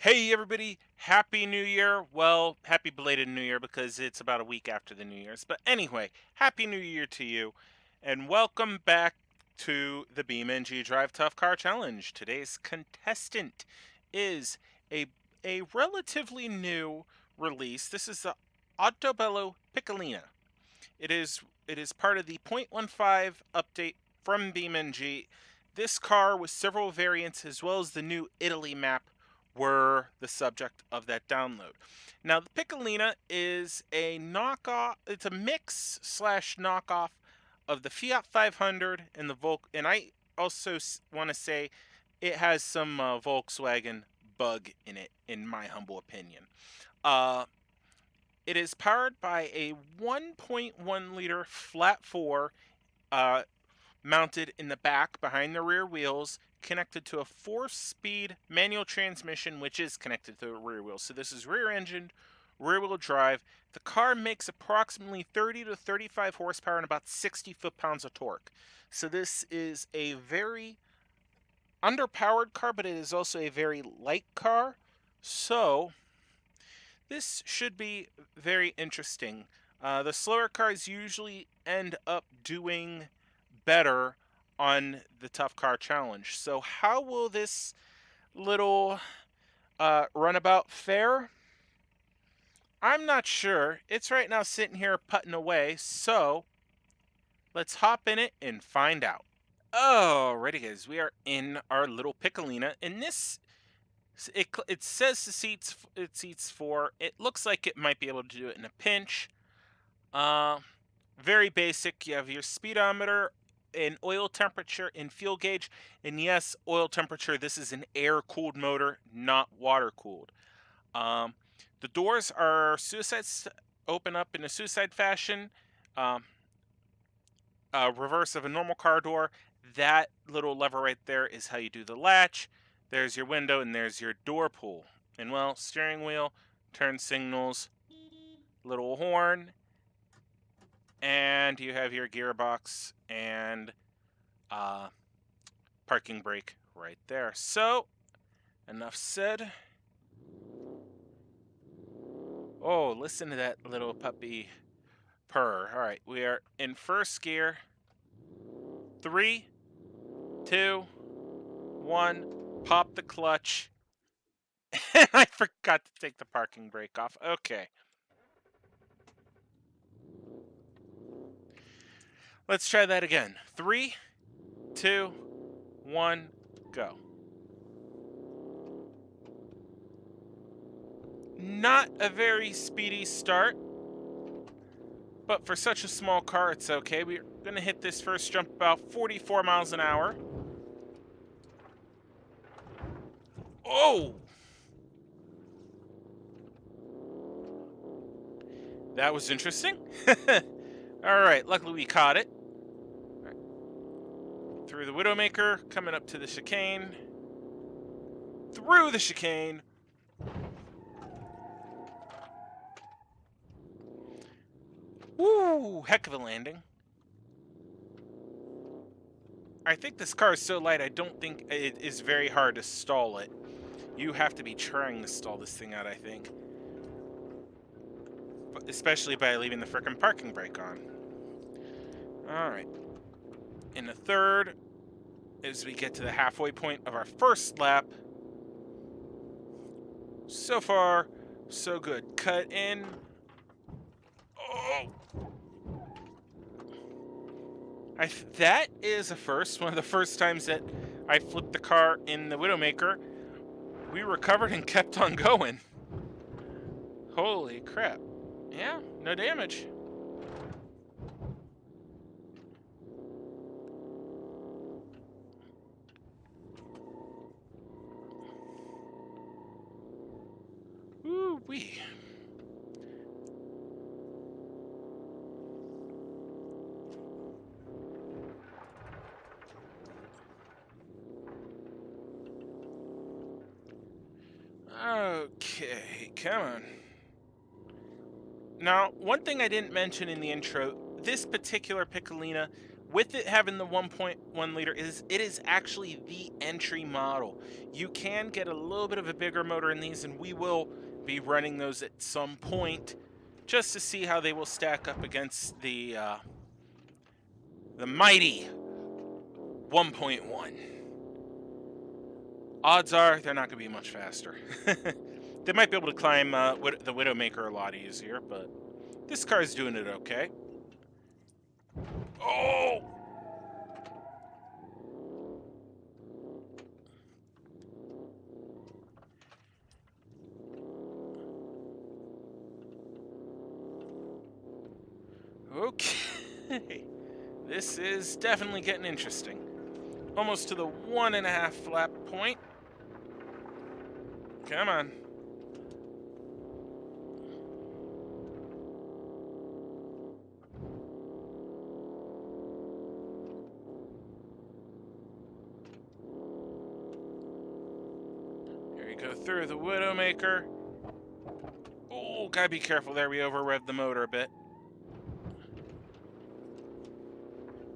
Hey everybody, Happy New Year. Well, happy belated New Year because it's about a week after the New Year's. But anyway, Happy New Year to you and welcome back to the BeamNG.drive Tough Car Challenge. Today's contestant is a a relatively new release. This is the Autobellow Piccolina. It is part of the 0.15 update from BeamNG. This car with several variants as well as the new Italy map were the subject of that download. Now the Piccolina is a knockoff, it's a mix slash knockoff of the Fiat 500 and the and I also want to say it has some Volkswagen bug in it, in my humble opinion. Uh, it is powered by a 1.1 liter flat four uh, mounted in the back behind the rear wheels, connected to a 4-speed manual transmission, which is connected to the rear wheels. So this is rear engined, rear wheel drive. The car makes approximately 30 to 35 horsepower and about 60 foot-pounds of torque. So this is a very underpowered car, but it is also a very light car. So this should be very interesting. The slower cars usually end up doing better on the tough car challenge. So how will this little runabout fare? I'm not sure. It's right now sitting here putting away, so let's hop in it and find out. Alrighty guys, we are in our little Piccolina, and it says it seats four. It looks like it might be able to do it in a pinch. Uh, Very basic. You have your speedometer, an oil temperature, and fuel gauge. And yes, oil temperature. This is an air-cooled motor, not water-cooled. Um, the doors are open up in a suicide fashion. Um, Reverse of a normal car door. That little lever right there is how you do the latch. There's your window, and there's your door pull. And well, steering wheel, turn signals, little horn, and you have your gearbox and parking brake right there. So, enough said. Oh, listen to that little puppy purr. All right, we are in first gear. 3, 2, 1. Pop the clutch. And I forgot to take the parking brake off. Okay. Let's try that again. 3, 2, 1, go. Not a very speedy start, but for such a small car, it's okay. We're going to hit this first jump about 44 miles an hour. Oh! That was interesting. Alright, luckily we caught it. Right. Through the Widowmaker, coming up to the chicane. Through the chicane. Woo! Heck of a landing. I think this car is so light, I don't think it is very hard to stall it. You have to be trying to stall this thing out, I think. But especially by leaving the frickin' parking brake on. Alright. In the third, as we get to the halfway point of our first lap. So far, so good. Cut in. Oh! That is a first. One of the first times that I flipped the car in the Widowmaker. We recovered and kept on going. Holy crap. Yeah, no damage. Ooh-wee. Okay, come on. Now, one thing I didn't mention in the intro, this particular Piccolina with it having the 1.1 liter, it is actually the entry model. You can get a little bit of a bigger motor in these, and we will be running those at some point just to see how they will stack up against the mighty 1.1. Odds are they're not going to be much faster. They might be able to climb the Widowmaker a lot easier, but this car is doing it okay. Oh! Okay. This is definitely getting interesting. Almost to the 1.5 lap point. Come on. Here we go through the Widowmaker. Oh, gotta be careful there. We over-revved the motor a bit.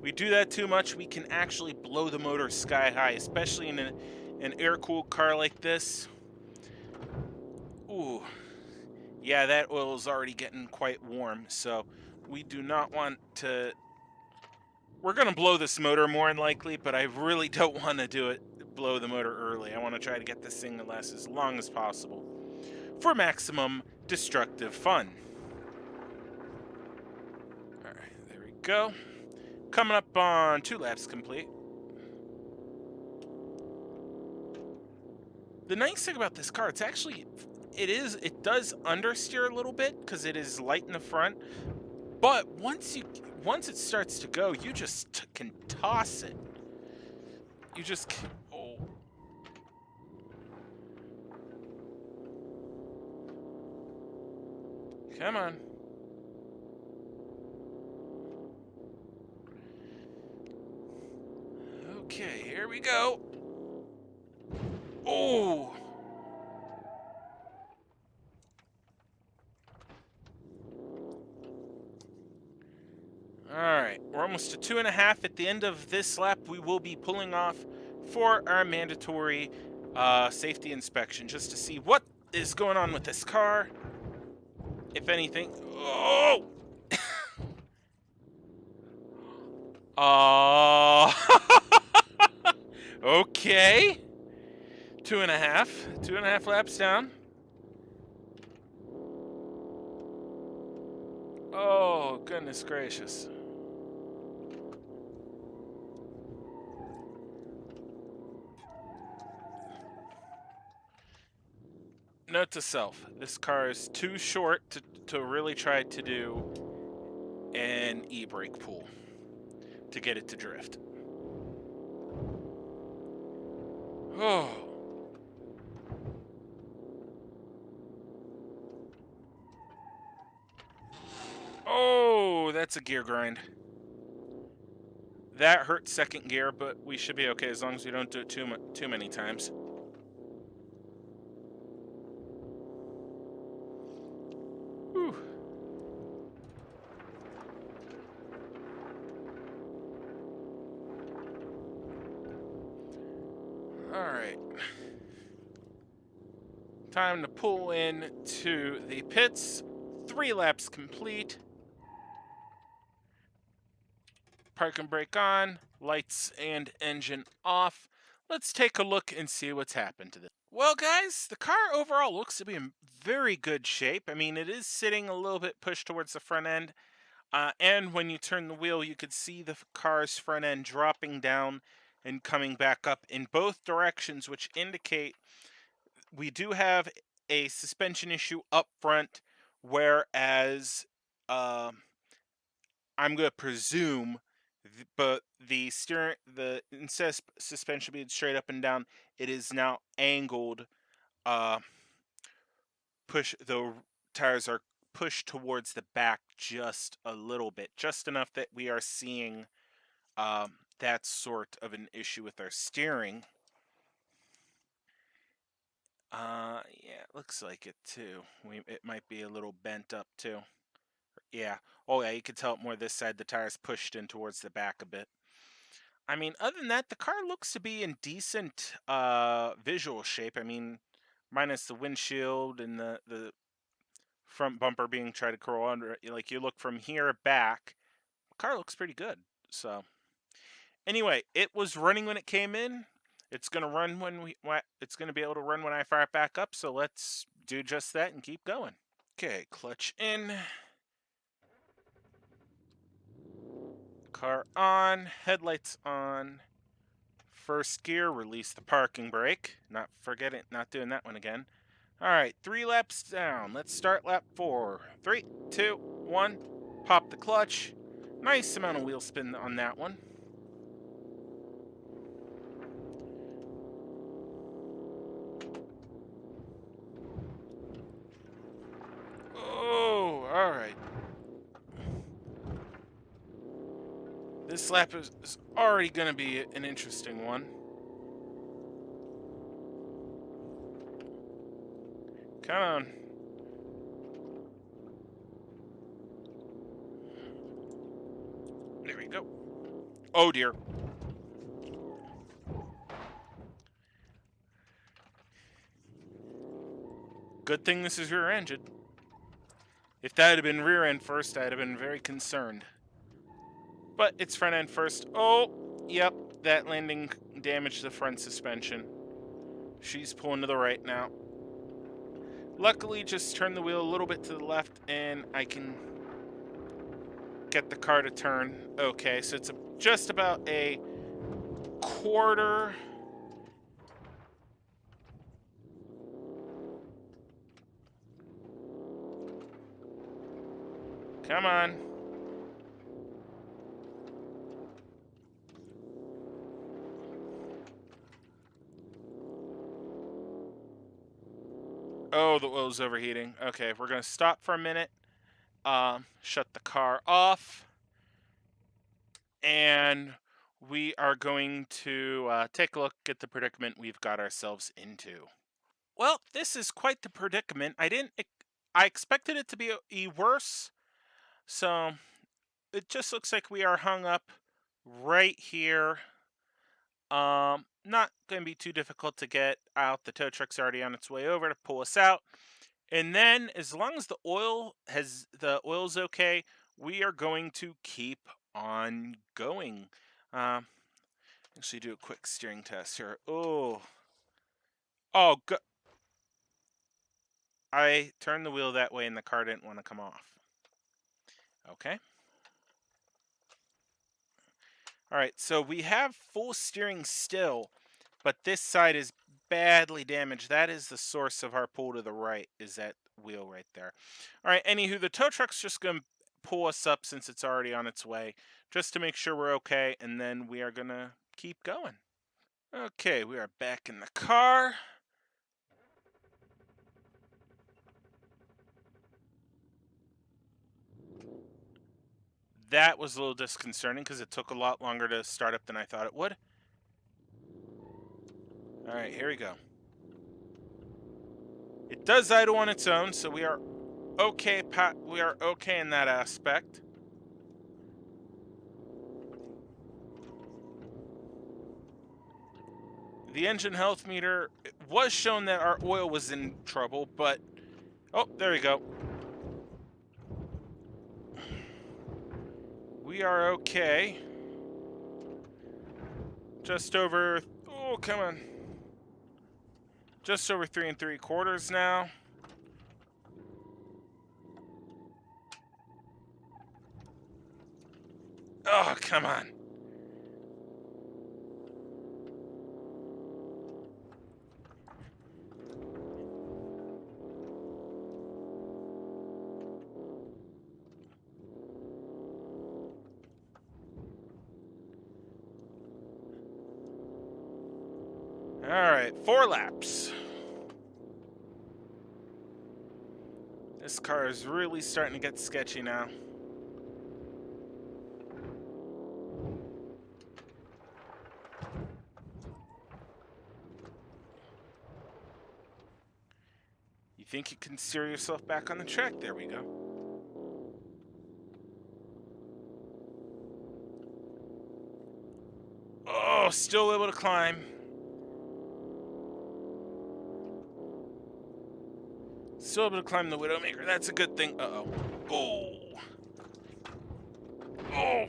We do that too much, we can actually blow the motor sky high, especially in an air-cooled car like this. Ooh. Yeah, that oil is already getting quite warm, so we do not want to... We're going to blow this motor more than likely, but I really don't want to blow the motor early. I want to try to get this thing to last as long as possible for maximum destructive fun. Alright, there we go. Coming up on 2 laps complete. The nice thing about this car, it does understeer a little bit because it is light in the front, but once it starts to go, you just can toss it. You just oh. Come on. Okay, here we go. Oh. Alright, we're almost to 2.5. At the end of this lap, we will be pulling off for our mandatory safety inspection, just to see what is going on with this car. If anything... Oh! Okay. 2.5. 2.5 laps down. Oh, goodness gracious. Note to self, this car is too short to really try to do an e-brake pull to get it to drift. Oh. Oh, that's a gear grind. That hurt second gear, but we should be okay as long as we don't do it too many times. Whew. Alright. Time to pull in to the pits. 3 laps complete. Park and brake on. Lights and engine off. Let's take a look and see what's happened to this. Well, guys, the car overall looks to be in very good shape. I mean, it is sitting a little bit pushed towards the front end. And when you turn the wheel, you could see the car's front end dropping down and coming back up in both directions, which indicate we do have a suspension issue up front, whereas I'm going to presume, but instead of suspension being straight up and down, it is now angled. The tires are pushed towards the back just a little bit, just enough that we are seeing that sort of an issue with our steering. Yeah, it looks like it too. It might be a little bent up too. Yeah. Oh, yeah, you can tell it more this side. The tire's pushed in towards the back a bit. I mean, other than that, the car looks to be in decent visual shape. I mean, minus the windshield and the front bumper being tried to curl under. Like, you look from here back, the car looks pretty good. So, anyway, it was running when it came in. It's gonna run it's gonna be able to run when I fire it back up. So let's do just that and keep going. Okay, clutch in, car on, headlights on. First gear, release the parking brake. Not doing that one again. All right, 3 laps down. Let's start lap 4. 3, 2, 1. Pop the clutch. Nice amount of wheel spin on that one. Oh, all right. This lap is already going to be an interesting one. Come on. There we go. Oh, dear. Good thing this is rear engine. If that had been rear end first, I'd have been very concerned. But it's front end first. Oh, yep. That landing damaged the front suspension. She's pulling to the right now. Luckily, just turn the wheel a little bit to the left and I can get the car to turn. Okay, so it's just about a quarter. Come on. Oh, the oil's overheating. Okay, we're going to stop for a minute. Shut the car off. And we are going to take a look at the predicament we've got ourselves into. Well, this is quite the predicament. I expected it to be worse. So it just looks like we are hung up right here. Not going to be too difficult to get out. The tow truck's already on its way over to pull us out. And then, as long as the oil's okay, we are going to keep on going. Um, Actually, do a quick steering test here. Oh, I turned the wheel that way, and the car didn't want to come off. Okay. All right, so we have full steering still, but this side is badly damaged. That is the source of our pull to the right, is that wheel right there. All right, anywho, the tow truck's just going to pull us up since it's already on its way, just to make sure we're okay, and then we are going to keep going. Okay, we are back in the car. That was a little disconcerting because it took a lot longer to start up than I thought it would. All right, here we go. It does idle on its own, so we are okay. We are okay in that aspect. The engine health meter was shown that our oil was in trouble, but oh, there we go. We are okay. Just over. Oh, come on. Just over 3 3/4 now. Oh, come on. All right, 4 laps. This car is really starting to get sketchy now. You think you can steer yourself back on the track? There we go. still able to climb. Still able to climb the Widowmaker. That's a good thing. Uh-oh. Oh. Oh.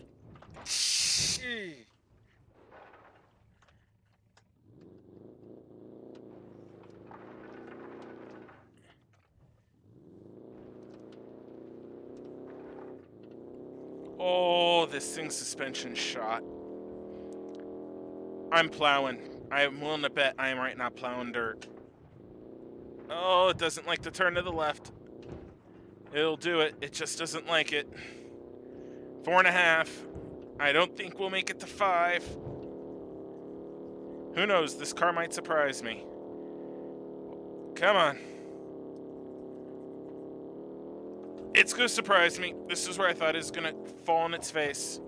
Oh, this thing's suspension shot. I'm plowing. I'm willing to bet I am right now plowing dirt. Oh, it doesn't like to turn to the left. It'll do it. It just doesn't like it. 4.5. I don't think we'll make it to 5. Who knows? This car might surprise me. Come on. It's going to surprise me. This is where I thought it was going to fall on its face.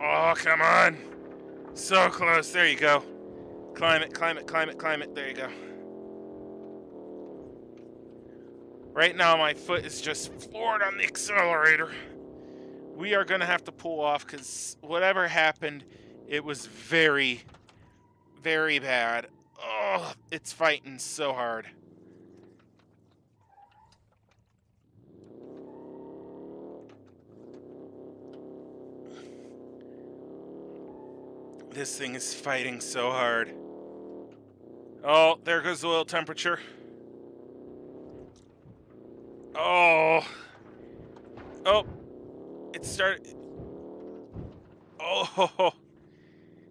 Oh, come on. So close. There you go. Climb it, climb it, climb it, climb it. There you go. Right now, my foot is just floored on the accelerator. We are going to have to pull off because whatever happened, it was very, very bad. Oh, it's fighting so hard. This thing is fighting so hard. Oh, there goes the oil temperature. Oh. Oh. It started. Oh.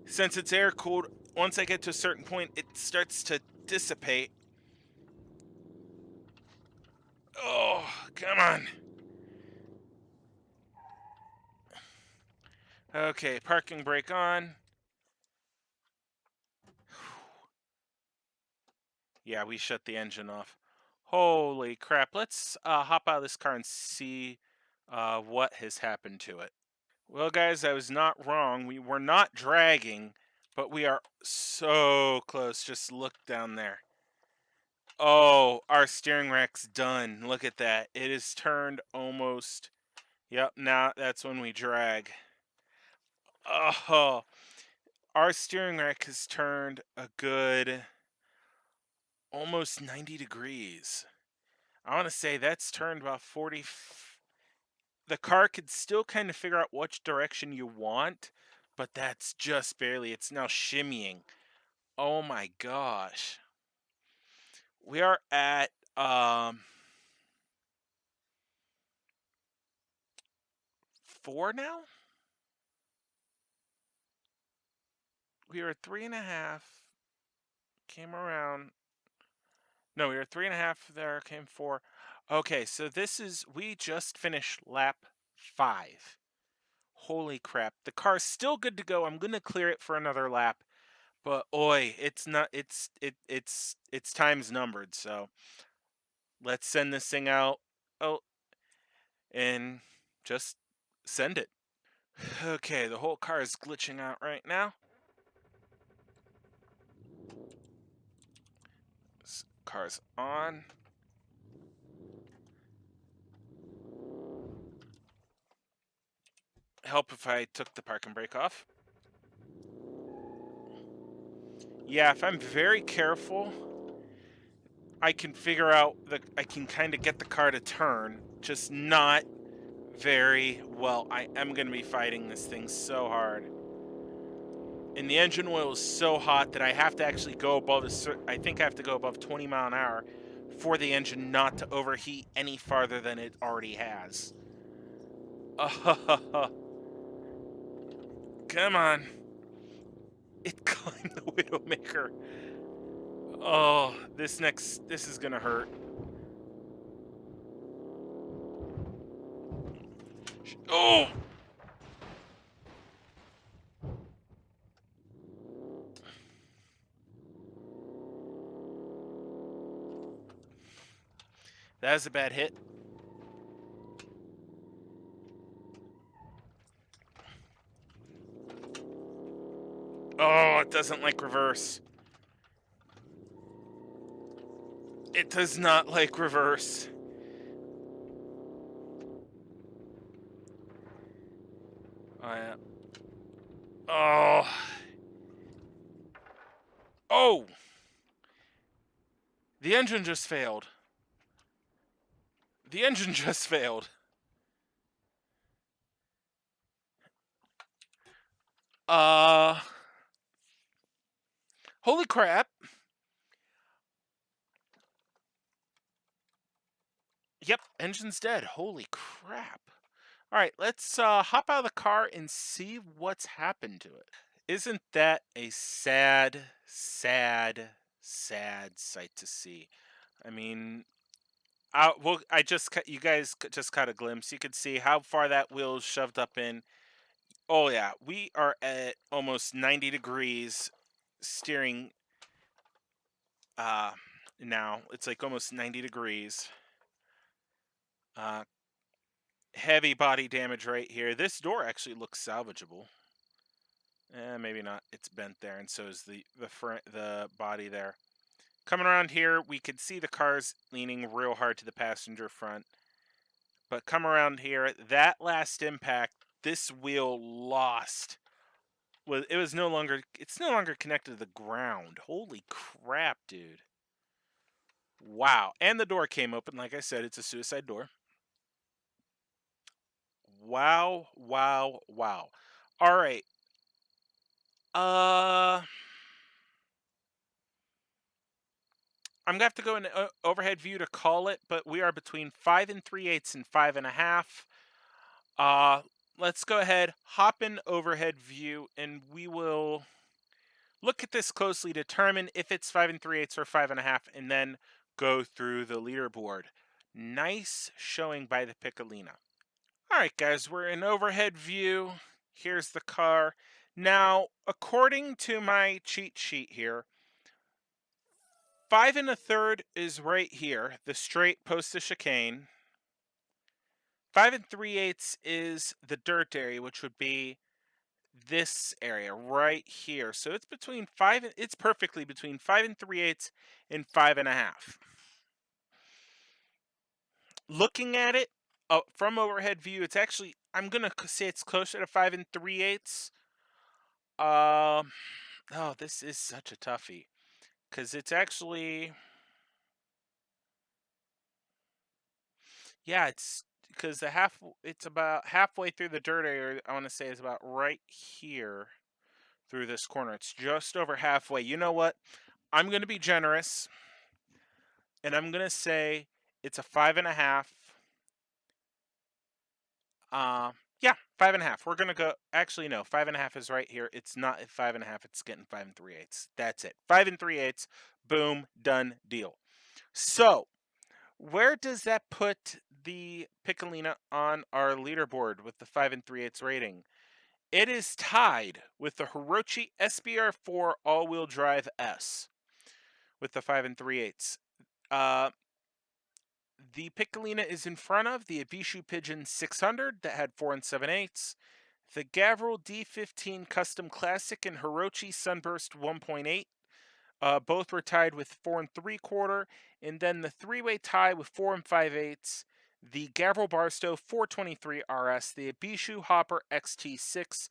Since it's air cooled, once I get to a certain point, it starts to dissipate. Oh, come on. Okay, parking brake on. Yeah, we shut the engine off. Holy crap. Let's hop out of this car and see what has happened to it. Well, guys, I was not wrong. We were not dragging, but we are so close. Just look down there. Oh, our steering rack's done. Look at that. It is turned almost. Yep, now that's when we drag. Oh, our steering rack has turned a good almost 90 degrees. I want to say that's turned about 40. The car could still kind of figure out which direction you want, but that's just barely. It's now shimmying. Oh my gosh. We are at 4 now? We were at 3.5. Came around. No, we were 3.5 there, came 4. Okay, so we just finished lap 5. Holy crap. The car's still good to go. I'm going to clear it for another lap. But oi, it's not it's time's numbered, so let's send this thing out. Oh, and just send it. Okay, the whole car is glitching out right now. This car's on. Help if I took the parking brake off. Yeah, if I'm very careful, I can figure out I can kind of get the car to turn, just not very well. I am going to be fighting this thing so hard. And the engine oil is so hot that I have to actually go above I think I have to go above 20 mile an hour for the engine not to overheat any farther than it already has. Come on. It climbed the Widowmaker. Oh, this is gonna hurt. Oh! That was a bad hit. Oh, it doesn't like reverse. It does not like reverse. Uh, oh. Oh! The engine just failed. The engine just failed. Uh. Holy crap. Yep, engine's dead. Holy crap. All right, let's hop out of the car and see what's happened to it. Isn't that a sad, sad, sad sight to see? I mean, well, you guys just caught a glimpse. You could see how far that wheel's shoved up in. Oh yeah, we are at almost 90 degrees steering. Uh, Now it's like almost 90 degrees. Uh, Heavy body damage right here. This door actually looks salvageable. Maybe not. It's bent there, and so is the body there. Coming around here, we could see the cars leaning real hard to the passenger front. But come around here, that last impact, this wheel lost. It's no longer connected to the ground. Holy crap, dude. Wow. And the door came open. Like I said, it's a suicide door. Wow, wow, wow. All right. I'm gonna have to go in overhead view to call it, but we are between 5 3/8 and 5.5. Uh, let's go ahead, hop in overhead view, and we will look at this closely, determine if it's 5 3/8 or 5.5, and then go through the leaderboard. Nice showing by the Piccolina. All right, guys, we're in overhead view. Here's the car. Now, according to my cheat sheet here, 5 1/3 is right here, the straight post to chicane. 5 3/8 is the dirt area, which would be this area right here. So it's it's perfectly between 5 3/8 and 5.5. Looking at it from overhead view, it's actually, I'm gonna say it's closer to 5 3/8. Um, oh, this is such a toughie because it's actually, yeah, it's because it's about halfway through the dirt area. I want to say is about right here through this corner. It's just over halfway. You know what? I'm gonna be generous, and I'm gonna say it's a 5.5. Yeah, 5.5. We're gonna go. Actually, no, 5.5 is right here. It's not at 5.5. It's getting 5 3/8. That's it. 5 3/8. Boom, done deal. So, where does that put the Piccolina on our leaderboard with the 5 3/8 rating? It is tied with the Hirochi SBR4 all-wheel drive S with the 5 3/8. Uh, the Piccolina is in front of the Ibishu Pigeon 600 that had 4 7/8, the Gavril D15 Custom Classic and Hirochi Sunburst 1.8. Both were tied with 4 3/4, and then the three-way tie with 4 5/8. The Gavril Barstow 423 RS, the Ibishu Hopper XT6,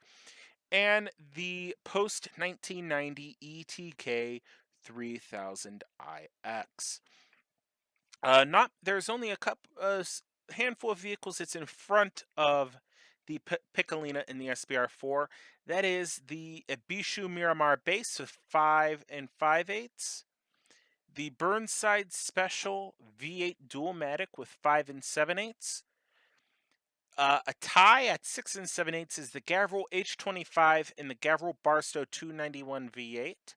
and the post 1990 ETK 3000IX. Not There's only a handful of vehicles that's in front of the Piccolina in the SBR4. That is the Ibishu Miramar base with 5 5/8, the Burnside Special V8 Dualmatic with 5 7/8. A tie at 6 7/8 is the Gavril H25 and the Gavril Barstow 291 V8.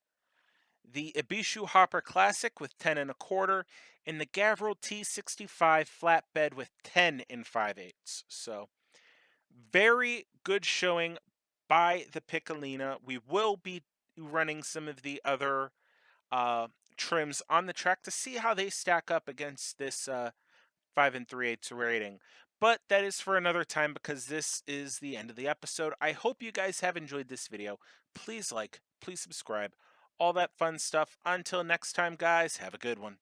The Ibishu Hopper Classic with 10 1/4, and the Gavril T65 Flatbed with 10 5/8. So, very good showing by the Piccolina. We will be running some of the other trims on the track to see how they stack up against this 5 3/8 rating. But that is for another time because this is the end of the episode. I hope you guys have enjoyed this video. Please like, please subscribe, all that fun stuff. Until next time, guys, have a good one.